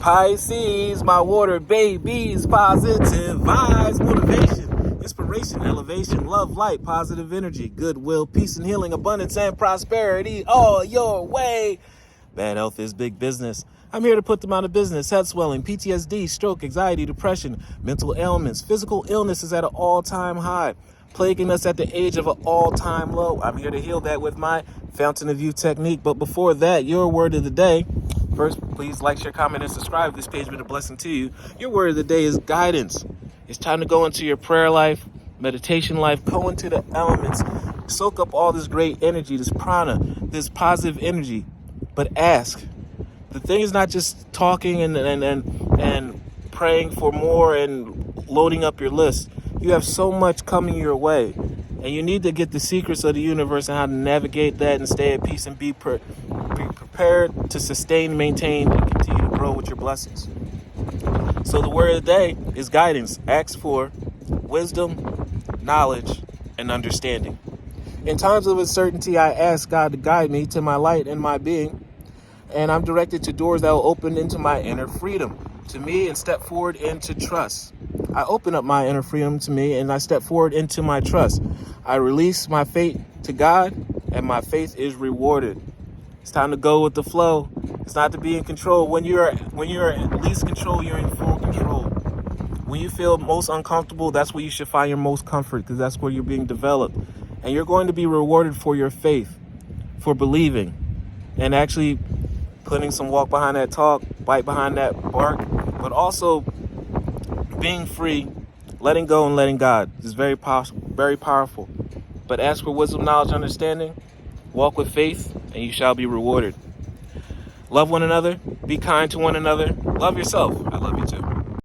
Pisces, my water babies, positive vibes, motivation, inspiration, elevation, love, light, positive energy, goodwill, peace and healing, abundance and prosperity all your way. Bad health is big business. I'm here to put them out of business. Head swelling, PTSD, stroke, anxiety, depression, mental ailments, physical illness is at an all-time high, plaguing us at the age of an all-time low. I'm here to heal that with my Fountain of Youth technique. But before that, your word of the day. First, please like, share, comment, and subscribe. This page has been a blessing to you. Your word of the day is guidance. It's time to go into your prayer life, meditation life, go into the elements, soak up all this great energy, this prana, this positive energy. But ask. The thing is not just talking and praying for more and loading up your list. You have so much coming your way, and you need to get the secrets of the universe and how to navigate that and stay at peace and be prepared to sustain, maintain, and continue to grow with your blessings. So the word of the day is guidance. Ask for wisdom, knowledge, and understanding. In times of uncertainty, I ask God to guide me to my light and my being, and I'm directed to doors that will open into my inner freedom to me and step forward into trust. I open up my inner freedom to me and I step forward into my trust. I release my fate to God and my faith is rewarded. It's time to go with the flow. It's not to be in control. When you're at least control, you're in full control. When you feel most uncomfortable, that's where you should find your most comfort, because that's where you're being developed. And you're going to be rewarded for your faith, for believing, and actually putting some walk behind that talk, bite behind that bark, but also being free, letting go and letting God is very powerful. But ask for wisdom, knowledge, understanding, walk with faith, and you shall be rewarded. Love one another, be kind to one another, love yourself. I love you too.